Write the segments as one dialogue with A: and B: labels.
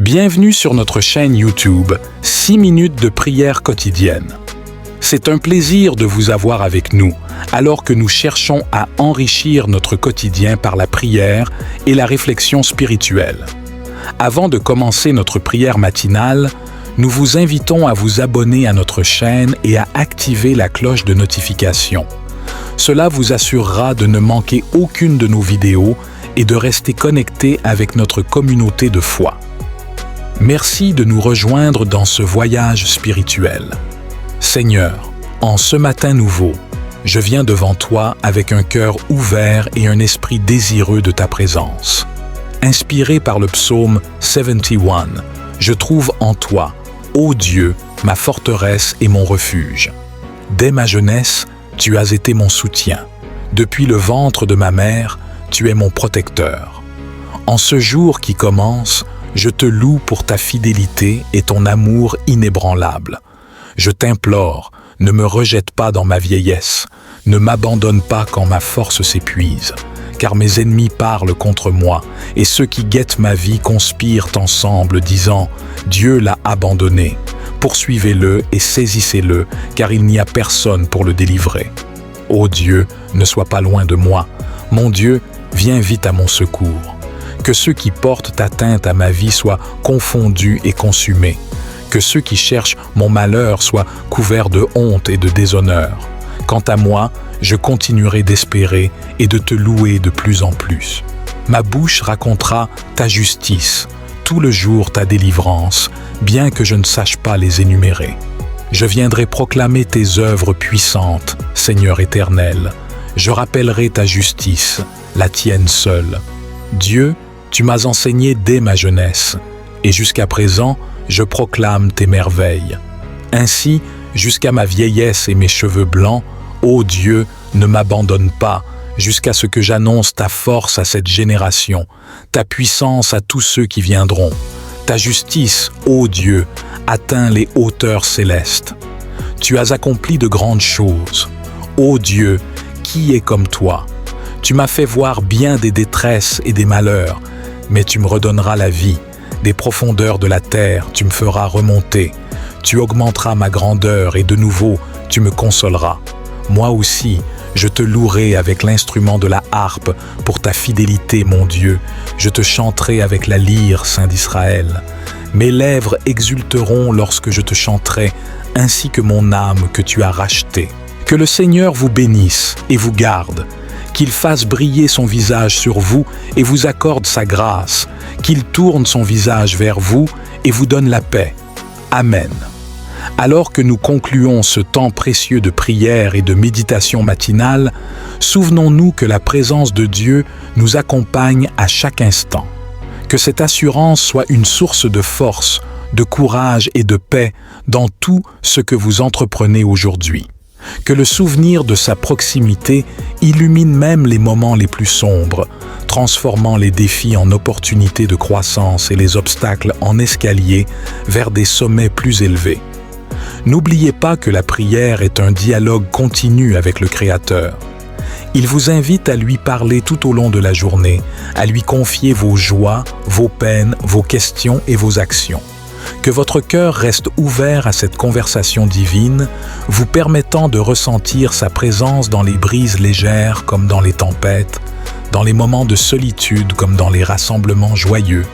A: Bienvenue sur notre chaîne YouTube 6 minutes de prière quotidienne. C'est un plaisir de vous avoir avec nous alors que nous cherchons à enrichir notre quotidien par la prière et la réflexion spirituelle. Avant de commencer notre prière matinale, nous vous invitons à vous abonner à notre chaîne et à activer la cloche de notification. Cela vous assurera de ne manquer aucune de nos vidéos et de rester connecté avec notre communauté de foi. Merci de nous rejoindre dans ce voyage spirituel. Seigneur, en ce matin nouveau, je viens devant toi avec un cœur ouvert et un esprit désireux de ta présence. Inspiré par le psaume 71, je trouve en toi, ô Dieu, ma forteresse et mon refuge. Dès ma jeunesse, tu as été mon soutien. Depuis le ventre de ma mère, tu es mon protecteur. En ce jour qui commence, je te loue pour ta fidélité et ton amour inébranlable. Je t'implore, ne me rejette pas dans ma vieillesse, ne m'abandonne pas quand ma force s'épuise, car mes ennemis parlent contre moi, et ceux qui guettent ma vie conspirent ensemble, disant « Dieu l'a abandonné ». Poursuivez-le et saisissez-le, car il n'y a personne pour le délivrer. Ô Dieu, ne sois pas loin de moi. Mon Dieu, viens vite à mon secours. Que ceux qui portent atteinte à ma vie soient confondus et consumés. Que ceux qui cherchent mon malheur soient couverts de honte et de déshonneur. Quant à moi, je continuerai d'espérer et de te louer de plus en plus. Ma bouche racontera ta justice, tout le jour ta délivrance, bien que je ne sache pas les énumérer. Je viendrai proclamer tes œuvres puissantes, Seigneur éternel. Je rappellerai ta justice, la tienne seule. Dieu, tu m'as enseigné dès ma jeunesse, et jusqu'à présent, je proclame tes merveilles. Ainsi, jusqu'à ma vieillesse et mes cheveux blancs, ô Dieu, ne m'abandonne pas, jusqu'à ce que j'annonce ta force à cette génération, ta puissance à tous ceux qui viendront. Ta justice, ô Dieu, atteint les hauteurs célestes. Tu as accompli de grandes choses. Ô Dieu, qui est comme toi? Tu m'as fait voir bien des détresses et des malheurs, mais tu me redonneras la vie. Des profondeurs de la terre, tu me feras remonter. Tu augmenteras ma grandeur et de nouveau, tu me consoleras. Moi aussi, je te louerai avec l'instrument de la harpe pour ta fidélité, mon Dieu. Je te chanterai avec la lyre, Saint d'Israël. Mes lèvres exulteront lorsque je te chanterai, ainsi que mon âme que tu as rachetée. Que le Seigneur vous bénisse et vous garde. Qu'il fasse briller son visage sur vous et vous accorde sa grâce, qu'il tourne son visage vers vous et vous donne la paix. Amen. Alors que nous concluons ce temps précieux de prière et de méditation matinale, souvenons-nous que la présence de Dieu nous accompagne à chaque instant. Que cette assurance soit une source de force, de courage et de paix dans tout ce que vous entreprenez aujourd'hui. Que le souvenir de sa proximité illumine même les moments les plus sombres, transformant les défis en opportunités de croissance et les obstacles en escaliers vers des sommets plus élevés. N'oubliez pas que la prière est un dialogue continu avec le Créateur. Il vous invite à lui parler tout au long de la journée, à lui confier vos joies, vos peines, vos questions et vos actions. Que votre cœur reste ouvert à cette conversation divine, vous permettant de ressentir sa présence dans les brises légères comme dans les tempêtes, dans les moments de solitude comme dans les rassemblements joyeux.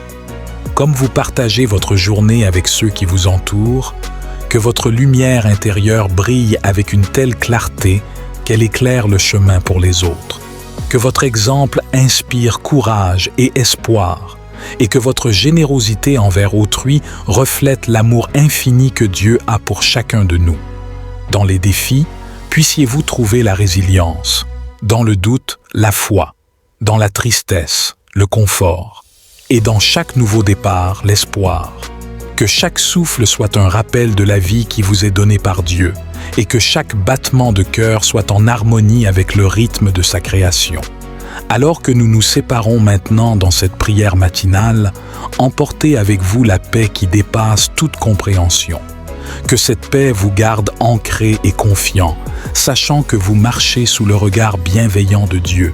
A: Comme vous partagez votre journée avec ceux qui vous entourent, que votre lumière intérieure brille avec une telle clarté qu'elle éclaire le chemin pour les autres. Que votre exemple inspire courage et espoir, et que votre générosité envers autrui reflète l'amour infini que Dieu a pour chacun de nous. Dans les défis, puissiez-vous trouver la résilience, dans le doute, la foi, dans la tristesse, le confort, et dans chaque nouveau départ, l'espoir. Que chaque souffle soit un rappel de la vie qui vous est donnée par Dieu, et que chaque battement de cœur soit en harmonie avec le rythme de sa création. Alors que nous nous séparons maintenant dans cette prière matinale, emportez avec vous la paix qui dépasse toute compréhension. Que cette paix vous garde ancré et confiant, sachant que vous marchez sous le regard bienveillant de Dieu.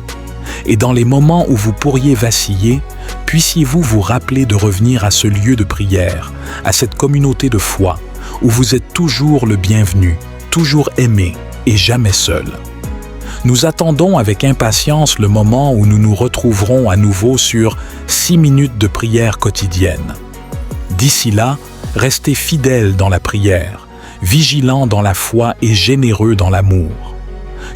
A: Et dans les moments où vous pourriez vaciller, puissiez-vous vous rappeler de revenir à ce lieu de prière, à cette communauté de foi, où vous êtes toujours le bienvenu, toujours aimé et jamais seul. Nous attendons avec impatience le moment où nous nous retrouverons à nouveau sur 6 minutes de prière quotidienne. D'ici là, restez fidèles dans la prière, vigilants dans la foi et généreux dans l'amour.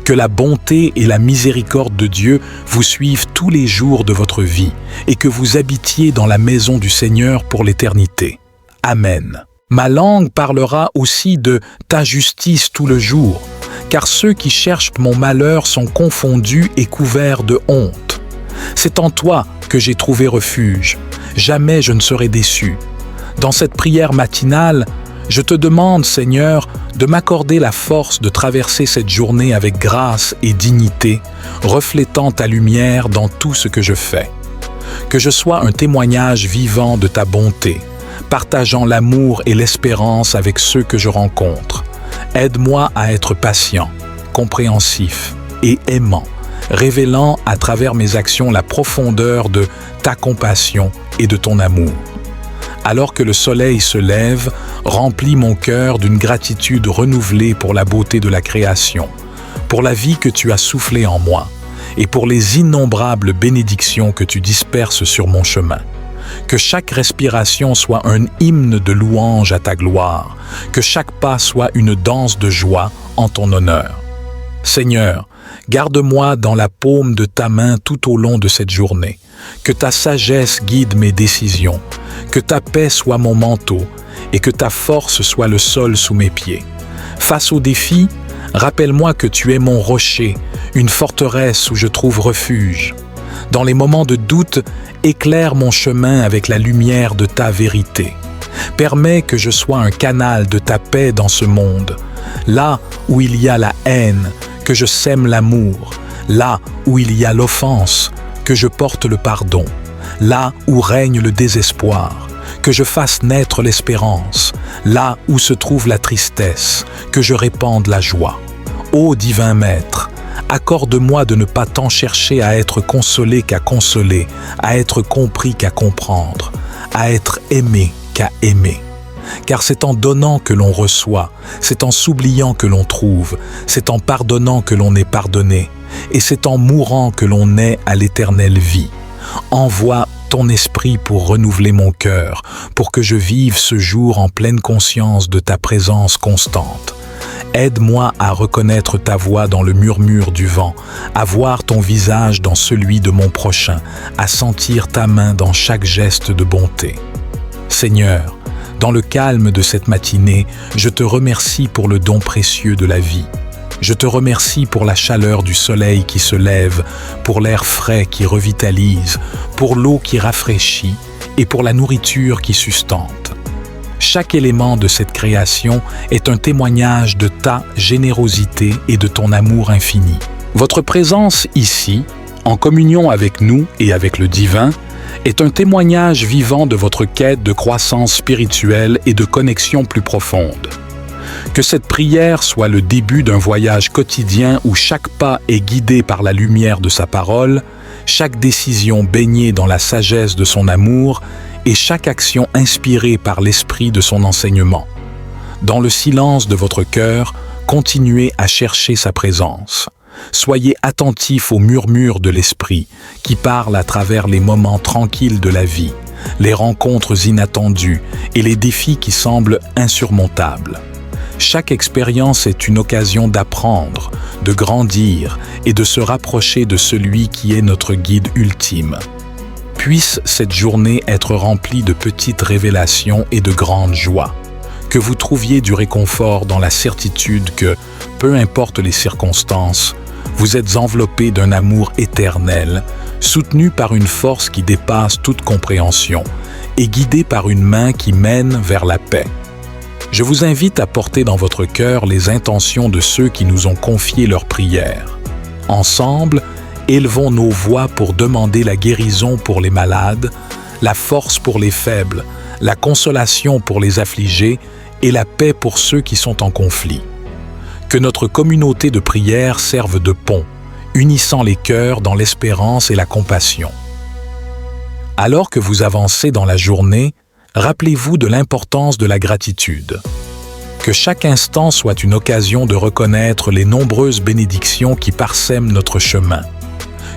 A: Que la bonté et la miséricorde de Dieu vous suivent tous les jours de votre vie et que vous habitiez dans la maison du Seigneur pour l'éternité. Amen. Ma langue parlera aussi de ta justice tout le jour, car ceux qui cherchent mon malheur sont confondus et couverts de honte. C'est en toi que j'ai trouvé refuge. Jamais je ne serai déçu. Dans cette prière matinale, je te demande, Seigneur, de m'accorder la force de traverser cette journée avec grâce et dignité, reflétant ta lumière dans tout ce que je fais. Que je sois un témoignage vivant de ta bonté, partageant l'amour et l'espérance avec ceux que je rencontre. Aide-moi à être patient, compréhensif et aimant, révélant à travers mes actions la profondeur de ta compassion et de ton amour. Alors que le soleil se lève, remplis mon cœur d'une gratitude renouvelée pour la beauté de la création, pour la vie que tu as soufflée en moi et pour les innombrables bénédictions que tu disperses sur mon chemin. Que chaque respiration soit un hymne de louange à ta gloire, que chaque pas soit une danse de joie en ton honneur. Seigneur, garde-moi dans la paume de ta main tout au long de cette journée. Que ta sagesse guide mes décisions, que ta paix soit mon manteau et que ta force soit le sol sous mes pieds. Face aux défis, rappelle-moi que tu es mon rocher, une forteresse où je trouve refuge. Dans les moments de doute, éclaire mon chemin avec la lumière de ta vérité. Permets que je sois un canal de ta paix dans ce monde. Là où il y a la haine, que je sème l'amour. Là où il y a l'offense, que je porte le pardon. Là où règne le désespoir, que je fasse naître l'espérance. Là où se trouve la tristesse, que je répande la joie. Ô divin Maître, accorde-moi de ne pas tant chercher à être consolé qu'à consoler, à être compris qu'à comprendre, à être aimé qu'à aimer. Car c'est en donnant que l'on reçoit, c'est en s'oubliant que l'on trouve, c'est en pardonnant que l'on est pardonné, et c'est en mourant que l'on naît à l'éternelle vie. Envoie ton esprit pour renouveler mon cœur, pour que je vive ce jour en pleine conscience de ta présence constante. Aide-moi à reconnaître ta voix dans le murmure du vent, à voir ton visage dans celui de mon prochain, à sentir ta main dans chaque geste de bonté. Seigneur, dans le calme de cette matinée, je te remercie pour le don précieux de la vie. Je te remercie pour la chaleur du soleil qui se lève, pour l'air frais qui revitalise, pour l'eau qui rafraîchit et pour la nourriture qui sustente. Chaque élément de cette création est un témoignage de ta générosité et de ton amour infini. Votre présence ici, en communion avec nous et avec le divin, est un témoignage vivant de votre quête de croissance spirituelle et de connexion plus profonde. Que cette prière soit le début d'un voyage quotidien où chaque pas est guidé par la lumière de sa parole, chaque décision baignée dans la sagesse de son amour et chaque action inspirée par l'esprit de son enseignement. Dans le silence de votre cœur, continuez à chercher sa présence. Soyez attentifs aux murmures de l'esprit qui parle à travers les moments tranquilles de la vie, les rencontres inattendues et les défis qui semblent insurmontables. Chaque expérience est une occasion d'apprendre, de grandir et de se rapprocher de celui qui est notre guide ultime. Puisse cette journée être remplie de petites révélations et de grandes joies. Que vous trouviez du réconfort dans la certitude que, peu importe les circonstances, vous êtes enveloppé d'un amour éternel, soutenu par une force qui dépasse toute compréhension et guidé par une main qui mène vers la paix. Je vous invite à porter dans votre cœur les intentions de ceux qui nous ont confié leurs prières. Ensemble, élevons nos voix pour demander la guérison pour les malades, la force pour les faibles, la consolation pour les affligés et la paix pour ceux qui sont en conflit. Que notre communauté de prière serve de pont, unissant les cœurs dans l'espérance et la compassion. Alors que vous avancez dans la journée, rappelez-vous de l'importance de la gratitude. Que chaque instant soit une occasion de reconnaître les nombreuses bénédictions qui parsèment notre chemin.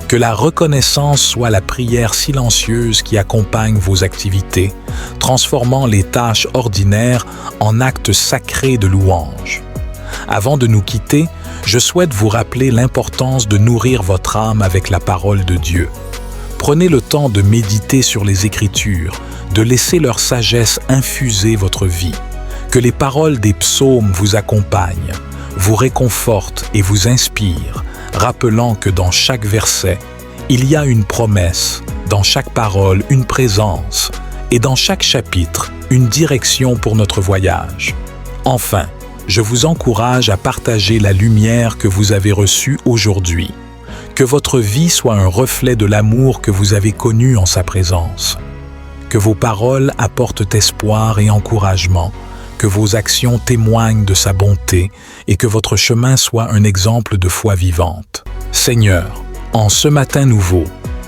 A: Que la reconnaissance soit la prière silencieuse qui accompagne vos activités, transformant les tâches ordinaires en actes sacrés de louange. Avant de nous quitter, je souhaite vous rappeler l'importance de nourrir votre âme avec la parole de Dieu. Prenez le temps de méditer sur les Écritures, de laisser leur sagesse infuser votre vie. Que les paroles des psaumes vous accompagnent, vous réconfortent et vous inspirent, rappelant que dans chaque verset, il y a une promesse, dans chaque parole, une présence, et dans chaque chapitre, une direction pour notre voyage. Enfin, je vous encourage à partager la lumière que vous avez reçue aujourd'hui. Que votre vie soit un reflet de l'amour que vous avez connu en sa présence. Que vos paroles apportent espoir et encouragement, que vos actions témoignent de sa bonté et que votre chemin soit un exemple de foi vivante. Seigneur, en ce matin nouveau,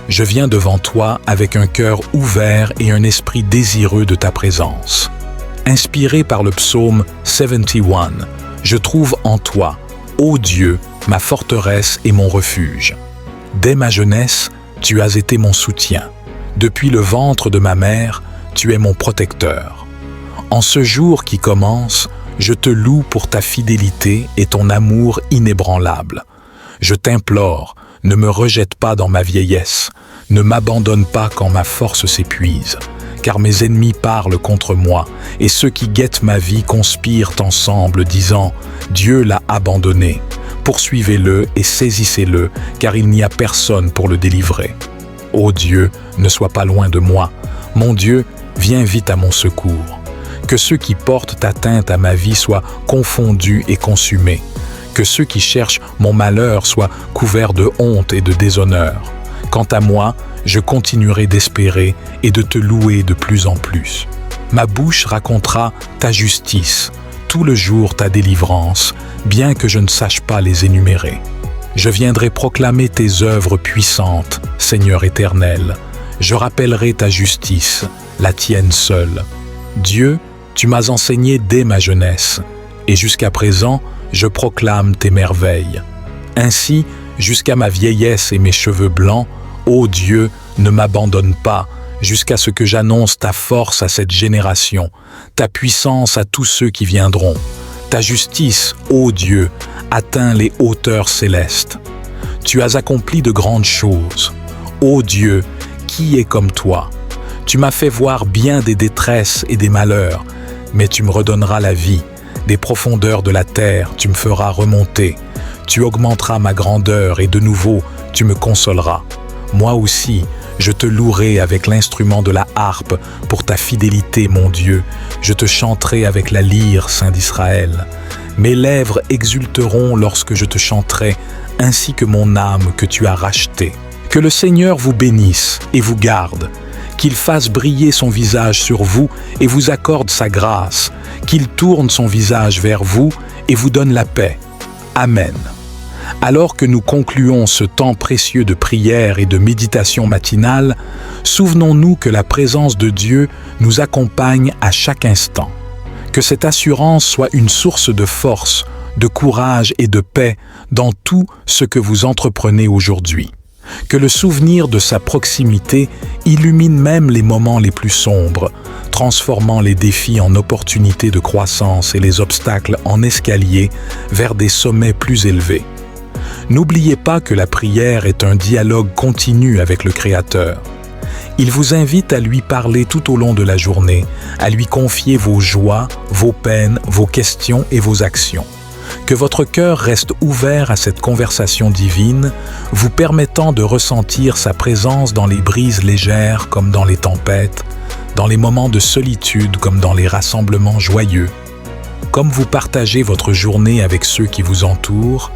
A: je viens devant toi avec un cœur ouvert et un esprit désireux de ta présence. Inspiré par le psaume 71, je trouve en toi, ô Dieu, ma forteresse et mon refuge. Dès ma jeunesse, tu as été mon soutien. Depuis le ventre de ma mère, tu es mon protecteur. En ce jour qui commence, je te loue pour ta fidélité et ton amour inébranlable. Je t'implore, ne me rejette pas dans ma vieillesse, ne m'abandonne pas quand ma force s'épuise, car mes ennemis parlent contre moi, et ceux qui guettent ma vie conspirent ensemble, disant « Dieu l'a abandonné ». Poursuivez-le et saisissez-le, car il n'y a personne pour le délivrer. Ô Dieu, ne sois pas loin de moi. Mon Dieu, viens vite à mon secours. Que ceux qui portent atteinte à ma vie soient confondus et consumés. Que ceux qui cherchent mon malheur soient couverts de honte et de déshonneur. Quant à moi, je continuerai d'espérer et de te louer de plus en plus. Ma bouche racontera ta justice, tout le jour ta délivrance, bien que je ne sache pas les énumérer. Je viendrai proclamer tes œuvres puissantes, Seigneur éternel. Je rappellerai ta justice, la tienne seule. Dieu, tu m'as enseigné dès ma jeunesse, et jusqu'à présent, je proclame tes merveilles. Ainsi, jusqu'à ma vieillesse et mes cheveux blancs, ô Dieu, ne m'abandonne pas, jusqu'à ce que j'annonce ta force à cette génération, ta puissance à tous ceux qui viendront. Ta justice, ô Dieu, atteint les hauteurs célestes. Tu as accompli de grandes choses. Ô Dieu, qui est comme toi? Tu m'as fait voir bien des détresses et des malheurs, mais tu me redonneras la vie. Des profondeurs de la terre, tu me feras remonter. Tu augmenteras ma grandeur et de nouveau, tu me consoleras. Moi aussi, je te louerai avec l'instrument de la harpe pour ta fidélité, mon Dieu. Je te chanterai avec la lyre, Saint d'Israël. Mes lèvres exulteront lorsque je te chanterai, ainsi que mon âme que tu as rachetée. Que le Seigneur vous bénisse et vous garde, qu'il fasse briller son visage sur vous et vous accorde sa grâce, qu'il tourne son visage vers vous et vous donne la paix. Amen. Alors que nous concluons ce temps précieux de prière et de méditation matinale, souvenons-nous que la présence de Dieu nous accompagne à chaque instant. Que cette assurance soit une source de force, de courage et de paix dans tout ce que vous entreprenez aujourd'hui. Que le souvenir de sa proximité illumine même les moments les plus sombres, transformant les défis en opportunités de croissance et les obstacles en escaliers vers des sommets plus élevés. N'oubliez pas que la prière est un dialogue continu avec le Créateur. Il vous invite à lui parler tout au long de la journée, à lui confier vos joies, vos peines, vos questions et vos actions. Que votre cœur reste ouvert à cette conversation divine, vous permettant de ressentir sa présence dans les brises légères comme dans les tempêtes, dans les moments de solitude comme dans les rassemblements joyeux. Comme vous partagez votre journée avec ceux qui vous entourent,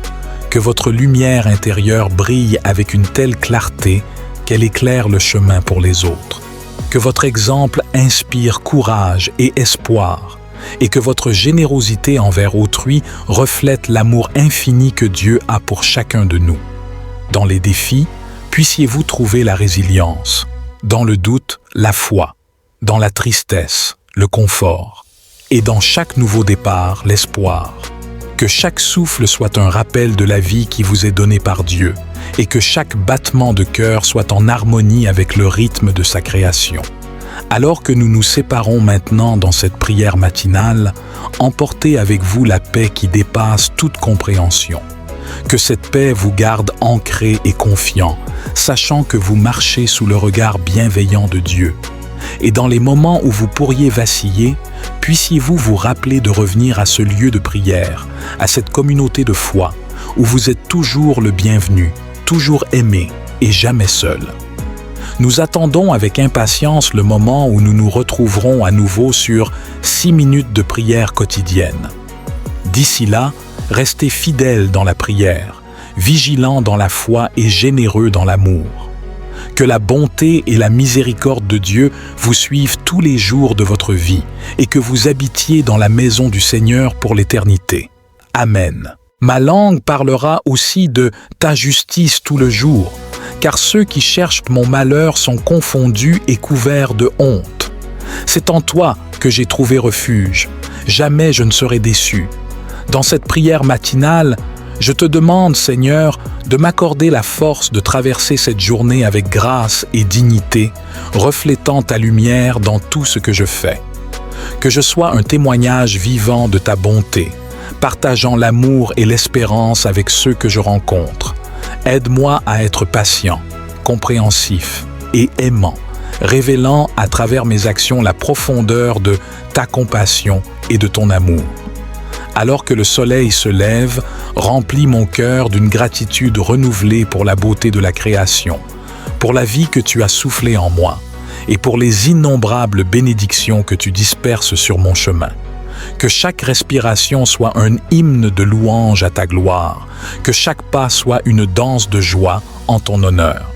A: que votre lumière intérieure brille avec une telle clarté qu'elle éclaire le chemin pour les autres. Que votre exemple inspire courage et espoir, et que votre générosité envers autrui reflète l'amour infini que Dieu a pour chacun de nous. Dans les défis, puissiez-vous trouver la résilience. Dans le doute, la foi. Dans la tristesse, le confort. Et dans chaque nouveau départ, l'espoir. Que chaque souffle soit un rappel de la vie qui vous est donnée par Dieu, et que chaque battement de cœur soit en harmonie avec le rythme de sa création. Alors que nous nous séparons maintenant dans cette prière matinale, emportez avec vous la paix qui dépasse toute compréhension. Que cette paix vous garde ancré et confiant, sachant que vous marchez sous le regard bienveillant de Dieu. Et dans les moments où vous pourriez vaciller, puissiez-vous vous rappeler de revenir à ce lieu de prière, à cette communauté de foi, où vous êtes toujours le bienvenu, toujours aimé et jamais seul. Nous attendons avec impatience le moment où nous nous retrouverons à nouveau sur 6 minutes de prière quotidienne. D'ici là, restez fidèles dans la prière, vigilants dans la foi et généreux dans l'amour. Que la bonté et la miséricorde de Dieu vous suivent tous les jours de votre vie et que vous habitiez dans la maison du Seigneur pour l'éternité. Amen. Ma langue parlera aussi de ta justice tout le jour, car ceux qui cherchent mon malheur sont confondus et couverts de honte. C'est en toi que j'ai trouvé refuge. Jamais je ne serai déçu. Dans cette prière matinale, je te demande, Seigneur, de m'accorder la force de traverser cette journée avec grâce et dignité, reflétant ta lumière dans tout ce que je fais. Que je sois un témoignage vivant de ta bonté, partageant l'amour et l'espérance avec ceux que je rencontre. Aide-moi à être patient, compréhensif et aimant, révélant à travers mes actions la profondeur de ta compassion et de ton amour. Alors que le soleil se lève, remplis mon cœur d'une gratitude renouvelée pour la beauté de la création, pour la vie que tu as soufflée en moi, et pour les innombrables bénédictions que tu disperses sur mon chemin. Que chaque respiration soit un hymne de louange à ta gloire, que chaque pas soit une danse de joie en ton honneur.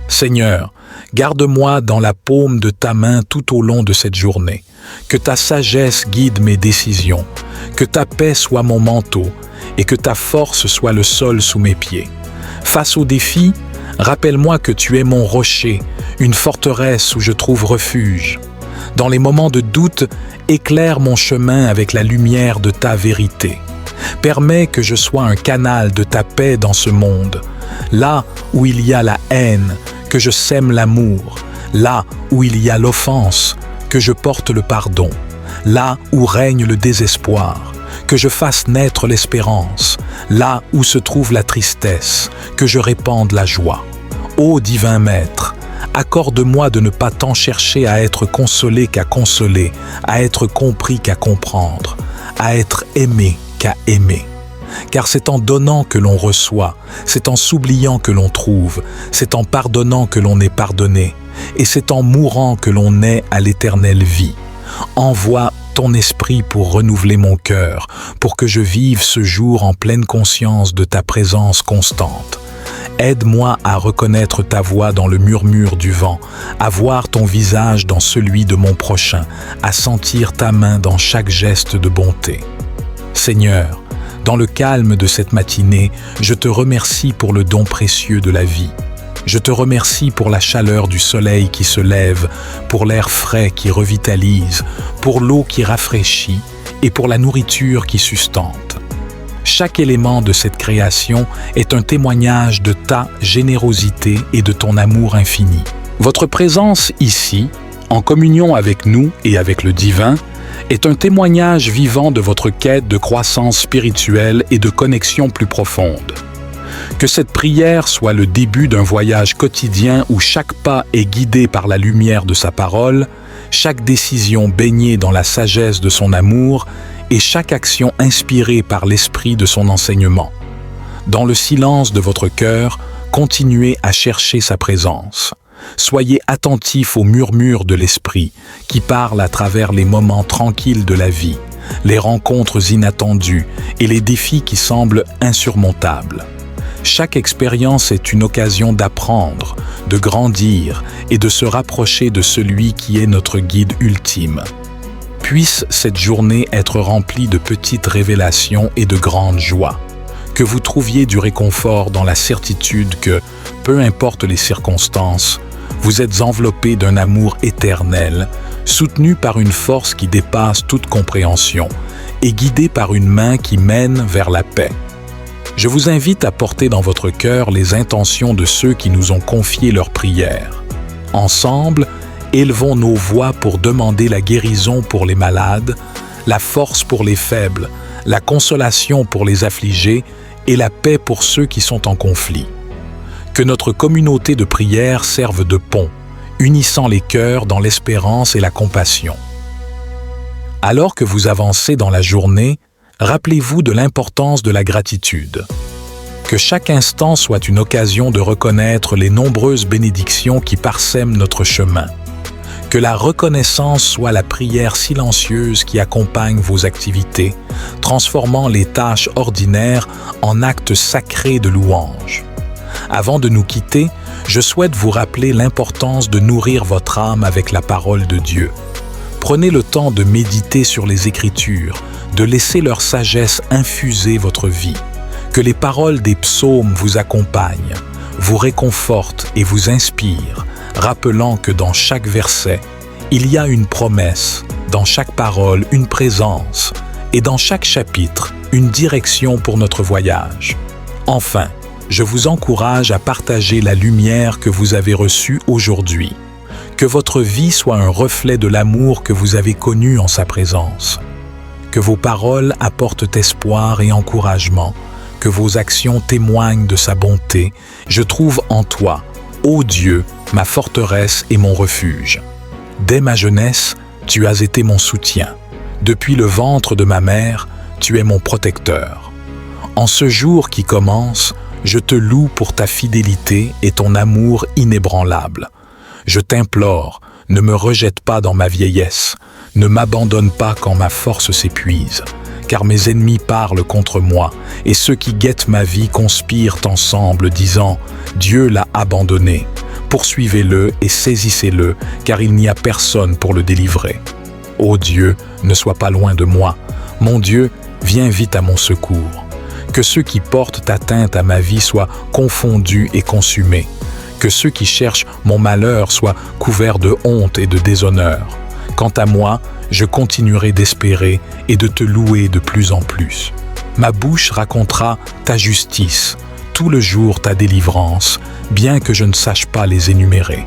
A: Seigneur, garde-moi dans la paume de ta main tout au long de cette journée, que ta sagesse guide mes décisions, que ta paix soit mon manteau et que ta force soit le sol sous mes pieds. Face aux défis, rappelle-moi que tu es mon rocher, une forteresse où je trouve refuge. Dans les moments de doute, éclaire mon chemin avec la lumière de ta vérité. Permets que je sois un canal de ta paix dans ce monde. Là où il y a la haine, que je sème l'amour. Là où il y a l'offense, que je porte le pardon. Là où règne le désespoir, que je fasse naître l'espérance. Là où se trouve la tristesse, que je répande la joie. Ô divin Maître, accorde-moi de ne pas tant chercher à être consolé qu'à consoler, à être compris qu'à comprendre, à être aimé qu'à aimer. Car c'est en donnant que l'on reçoit, c'est en s'oubliant que l'on trouve, c'est en pardonnant que l'on est pardonné, et c'est en mourant que l'on naît à l'éternelle vie. Envoie ton esprit pour renouveler mon cœur, pour que je vive ce jour en pleine conscience de ta présence constante. Aide-moi à reconnaître ta voix dans le murmure du vent, à voir ton visage dans celui de mon prochain, à sentir ta main dans chaque geste de bonté. Seigneur, dans le calme de cette matinée, je te remercie pour le don précieux de la vie. Je te remercie pour la chaleur du soleil qui se lève, pour l'air frais qui revitalise, pour l'eau qui rafraîchit et pour la nourriture qui sustente. Chaque élément de cette création est un témoignage de ta générosité et de ton amour infini. Votre présence ici, en communion avec nous et avec le divin, est un témoignage vivant de votre quête de croissance spirituelle et de connexion plus profonde. Que cette prière soit le début d'un voyage quotidien où chaque pas est guidé par la lumière de sa parole, chaque décision baignée dans la sagesse de son amour et chaque action inspirée par l'esprit de son enseignement. Dans le silence de votre cœur, continuez à chercher sa présence. Soyez attentifs aux murmures de l'esprit qui parle à travers les moments tranquilles de la vie, les rencontres inattendues et les défis qui semblent insurmontables. Chaque expérience est une occasion d'apprendre, de grandir et de se rapprocher de celui qui est notre guide ultime. Puisse cette journée être remplie de petites révélations et de grandes joies. que vous trouviez du réconfort dans la certitude que, peu importe les circonstances, vous êtes enveloppé d'un amour éternel, soutenu par une force qui dépasse toute compréhension et guidé par une main qui mène vers la paix. Je vous invite à porter dans votre cœur les intentions de ceux qui nous ont confié leurs prières. Ensemble, élevons nos voix pour demander la guérison pour les malades, la force pour les faibles, la consolation pour les affligés et la paix pour ceux qui sont en conflit. Que notre communauté de prière serve de pont, unissant les cœurs dans l'espérance et la compassion. Alors que vous avancez dans la journée, rappelez-vous de l'importance de la gratitude. Que chaque instant soit une occasion de reconnaître les nombreuses bénédictions qui parsèment notre chemin. Que la reconnaissance soit la prière silencieuse qui accompagne vos activités, transformant les tâches ordinaires en actes sacrés de louange. Avant de nous quitter, je souhaite vous rappeler l'importance de nourrir votre âme avec la parole de Dieu. Prenez le temps de méditer sur les Écritures, de laisser leur sagesse infuser votre vie. Que les paroles des psaumes vous accompagnent, vous réconfortent et vous inspirent, rappelant que dans chaque verset, il y a une promesse, dans chaque parole, une présence, et dans chaque chapitre, une direction pour notre voyage. Enfin, je vous encourage à partager la lumière que vous avez reçue aujourd'hui. Que votre vie soit un reflet de l'amour que vous avez connu en sa présence. Que vos paroles apportent espoir et encouragement, que vos actions témoignent de sa bonté. Je trouve en toi, ô Dieu, ma forteresse et mon refuge. Dès ma jeunesse, tu as été mon soutien. Depuis le ventre de ma mère, tu es mon protecteur. En ce jour qui commence, je te loue pour ta fidélité et ton amour inébranlable. Je t'implore, ne me rejette pas dans ma vieillesse, ne m'abandonne pas quand ma force s'épuise, car mes ennemis parlent contre moi, et ceux qui guettent ma vie conspirent ensemble, disant « Dieu l'a abandonné ». Poursuivez-le et saisissez-le, car il n'y a personne pour le délivrer. Ô Dieu, ne sois pas loin de moi. Mon Dieu, viens vite à mon secours. Que ceux qui portent atteinte à ma vie soient confondus et consumés. Que ceux qui cherchent mon malheur soient couverts de honte et de déshonneur. Quant à moi, je continuerai d'espérer et de te louer de plus en plus. Ma bouche racontera ta justice, tout le jour ta délivrance, bien que je ne sache pas les énumérer.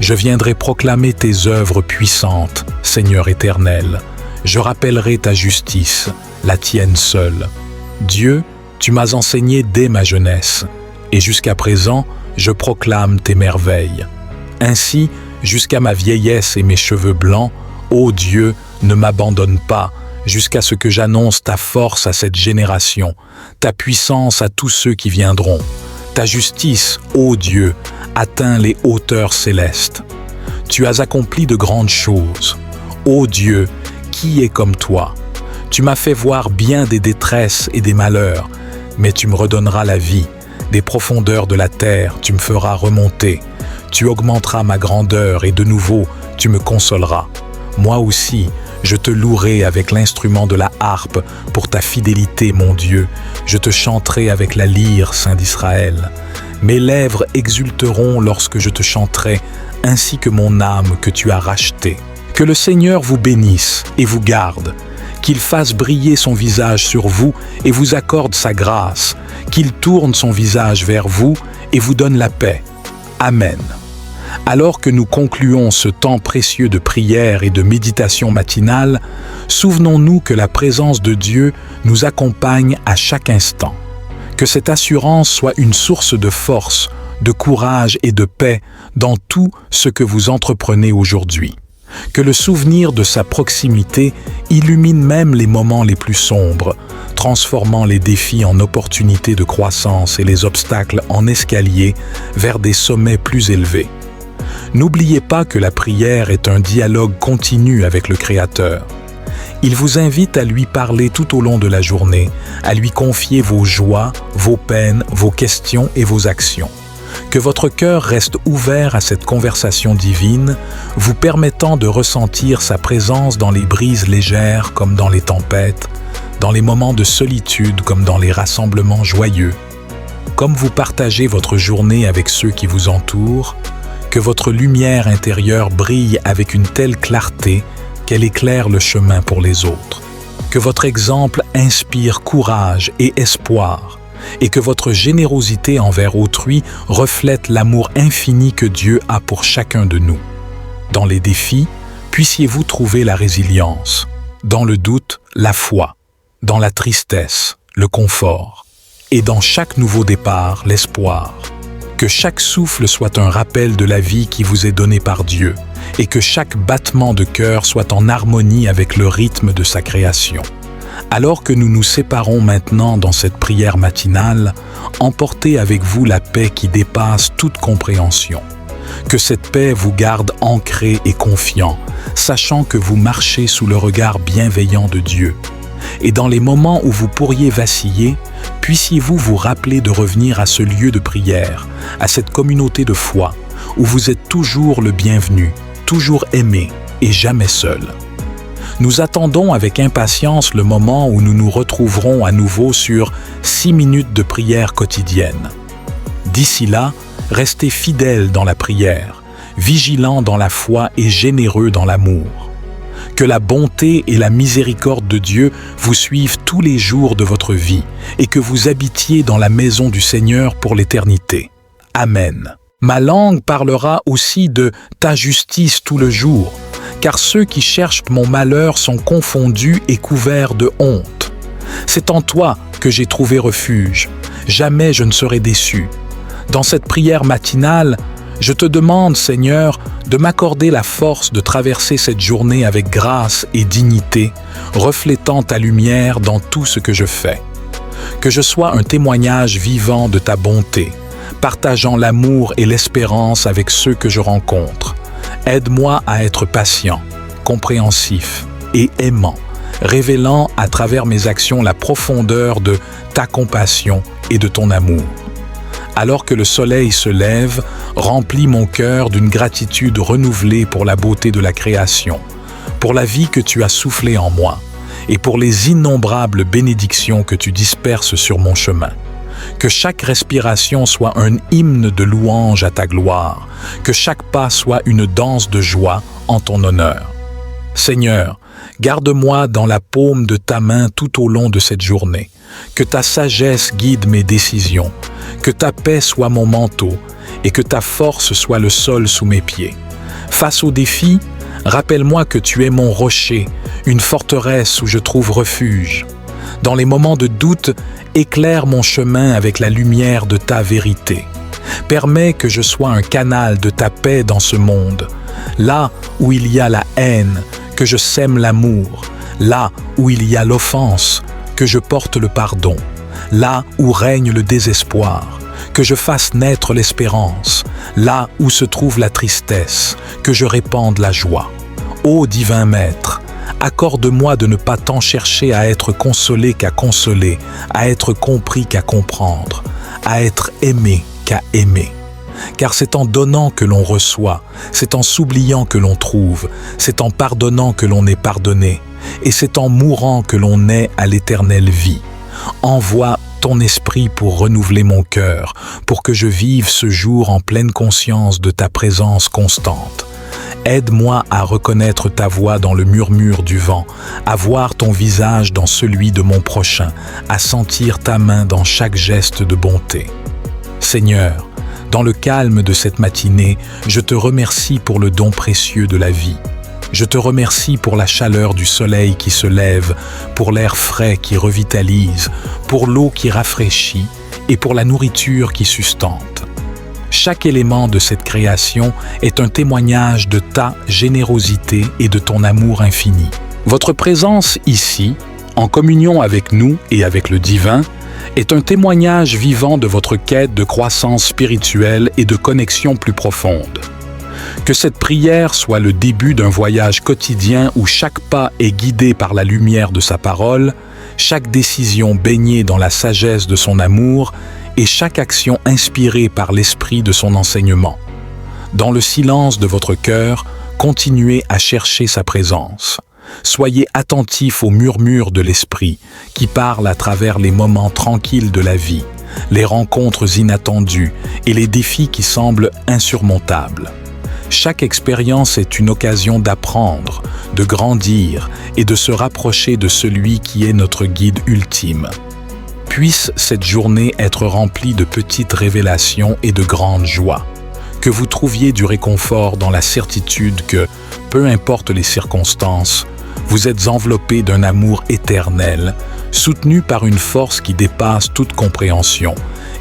A: Je viendrai proclamer tes œuvres puissantes, Seigneur éternel. Je rappellerai ta justice, la tienne seule. Dieu, tu m'as enseigné dès ma jeunesse, et jusqu'à présent, je proclame tes merveilles. Ainsi, jusqu'à ma vieillesse et mes cheveux blancs, ô Dieu, ne m'abandonne pas, jusqu'à ce que j'annonce ta force à cette génération, ta puissance à tous ceux qui viendront. Ta justice, ô Dieu, atteint les hauteurs célestes. Tu as accompli de grandes choses. Ô Dieu, qui est comme toi? Tu m'as fait voir bien des détresses et des malheurs, mais tu me redonneras la vie. Des profondeurs de la terre, tu me feras remonter. Tu augmenteras ma grandeur et de nouveau, tu me consoleras. Moi aussi, je te louerai avec l'instrument de la harpe pour ta fidélité, mon Dieu. Je te chanterai avec la lyre, Saint d'Israël. Mes lèvres exulteront lorsque je te chanterai, ainsi que mon âme que tu as rachetée. Que le Seigneur vous bénisse et vous garde, qu'il fasse briller son visage sur vous et vous accorde sa grâce, qu'il tourne son visage vers vous et vous donne la paix. Amen. Alors que nous concluons ce temps précieux de prière et de méditation matinale, souvenons-nous que la présence de Dieu nous accompagne à chaque instant. Que cette assurance soit une source de force, de courage et de paix dans tout ce que vous entreprenez aujourd'hui. Que le souvenir de sa proximité illumine même les moments les plus sombres, transformant les défis en opportunités de croissance et les obstacles en escaliers vers des sommets plus élevés. N'oubliez pas que la prière est un dialogue continu avec le Créateur. Il vous invite à lui parler tout au long de la journée, à lui confier vos joies, vos peines, vos questions et vos actions. Que votre cœur reste ouvert à cette conversation divine, vous permettant de ressentir sa présence dans les brises légères comme dans les tempêtes, dans les moments de solitude comme dans les rassemblements joyeux, comme vous partagez votre journée avec ceux qui vous entourent, que votre lumière intérieure brille avec une telle clarté qu'elle éclaire le chemin pour les autres, que votre exemple inspire courage et espoir, et que votre générosité envers autrui reflète l'amour infini que Dieu a pour chacun de nous. Dans les défis, puissiez-vous trouver la résilience, dans le doute, la foi, dans la tristesse, le confort, et dans chaque nouveau départ, l'espoir. Que chaque souffle soit un rappel de la vie qui vous est donnée par Dieu, et que chaque battement de cœur soit en harmonie avec le rythme de sa création. Alors que nous nous séparons maintenant dans cette prière matinale, emportez avec vous la paix qui dépasse toute compréhension. Que cette paix vous garde ancré et confiant, sachant que vous marchez sous le regard bienveillant de Dieu. Et dans les moments où vous pourriez vaciller, puissiez-vous vous rappeler de revenir à ce lieu de prière, à cette communauté de foi, où vous êtes toujours le bienvenu, toujours aimé et jamais seul. Nous attendons avec impatience le moment où nous nous retrouverons à nouveau sur 6 minutes de prière quotidienne. D'ici là, restez fidèles dans la prière, vigilants dans la foi et généreux dans l'amour. Que la bonté et la miséricorde de Dieu vous suivent tous les jours de votre vie et que vous habitiez dans la maison du Seigneur pour l'éternité. Amen. Ma langue parlera aussi de ta justice tout le jour, car ceux qui cherchent mon malheur sont confondus et couverts de honte. C'est en toi que j'ai trouvé refuge. Jamais je ne serai déçu. Dans cette prière matinale, je te demande, Seigneur, de m'accorder la force de traverser cette journée avec grâce et dignité, reflétant ta lumière dans tout ce que je fais. Que je sois un témoignage vivant de ta bonté, partageant l'amour et l'espérance avec ceux que je rencontre. Aide-moi à être patient, compréhensif et aimant, révélant à travers mes actions la profondeur de ta compassion et de ton amour. Alors que le soleil se lève, remplis mon cœur d'une gratitude renouvelée pour la beauté de la création, pour la vie que tu as soufflée en moi, et pour les innombrables bénédictions que tu disperses sur mon chemin. Que chaque respiration soit un hymne de louange à ta gloire, que chaque pas soit une danse de joie en ton honneur. Seigneur, garde-moi dans la paume de ta main tout au long de cette journée. Que ta sagesse guide mes décisions, que ta paix soit mon manteau et que ta force soit le sol sous mes pieds. Face aux défis, rappelle-moi que tu es mon rocher, une forteresse où je trouve refuge. Dans les moments de doute, éclaire mon chemin avec la lumière de ta vérité. Permets que je sois un canal de ta paix dans ce monde. Là où il y a la haine, que je sème l'amour. Là où il y a l'offense, que je porte le pardon. Là où règne le désespoir, que je fasse naître l'espérance. Là où se trouve la tristesse, que je répande la joie. Ô divin Maître, accorde-moi de ne pas tant chercher à être consolé qu'à consoler, à être compris qu'à comprendre, à être aimé qu'à aimer. Car c'est en donnant que l'on reçoit, c'est en s'oubliant que l'on trouve, c'est en pardonnant que l'on est pardonné, et c'est en mourant que l'on naît à l'éternelle vie. Envoie ton esprit pour renouveler mon cœur, pour que je vive ce jour en pleine conscience de ta présence constante. Aide-moi à reconnaître ta voix dans le murmure du vent, à voir ton visage dans celui de mon prochain, à sentir ta main dans chaque geste de bonté. Seigneur, dans le calme de cette matinée, je te remercie pour le don précieux de la vie. Je te remercie pour la chaleur du soleil qui se lève, pour l'air frais qui revitalise, pour l'eau qui rafraîchit et pour la nourriture qui sustente. Chaque élément de cette création est un témoignage de ta générosité et de ton amour infini. Votre présence ici, en communion avec nous et avec le divin, est un témoignage vivant de votre quête de croissance spirituelle et de connexion plus profonde. Que cette prière soit le début d'un voyage quotidien où chaque pas est guidé par la lumière de sa parole, chaque décision baignée dans la sagesse de son amour et chaque action inspirée par l'esprit de son enseignement. Dans le silence de votre cœur, continuez à chercher sa présence. Soyez attentifs aux murmures de l'esprit qui parlent à travers les moments tranquilles de la vie, les rencontres inattendues et les défis qui semblent insurmontables. Chaque expérience est une occasion d'apprendre, de grandir et de se rapprocher de celui qui est notre guide ultime. Puisse cette journée être remplie de petites révélations et de grandes joies. Que vous trouviez du réconfort dans la certitude que, peu importe les circonstances, vous êtes enveloppé d'un amour éternel, soutenu par une force qui dépasse toute compréhension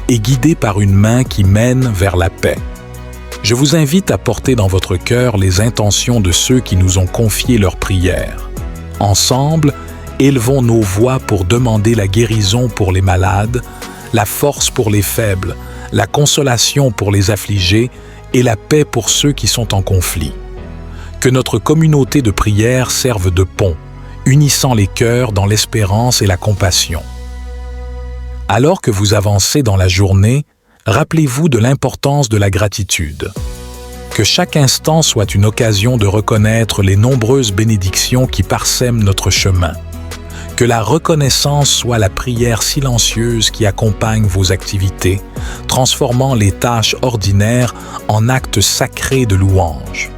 A: et guidé par une main qui mène vers la paix. Je vous invite à porter dans votre cœur les intentions de ceux qui nous ont confié leurs prières. Ensemble, élevons nos voix pour demander la guérison pour les malades, la force pour les faibles, la consolation pour les affligés et la paix pour ceux qui sont en conflit. Que notre communauté de prière serve de pont, unissant les cœurs dans l'espérance et la compassion. Alors que vous avancez dans la journée, rappelez-vous de l'importance de la gratitude. Que chaque instant soit une occasion de reconnaître les nombreuses bénédictions qui parsèment notre chemin. Que la reconnaissance soit la prière silencieuse qui accompagne vos activités, transformant les tâches ordinaires en actes sacrés de louange.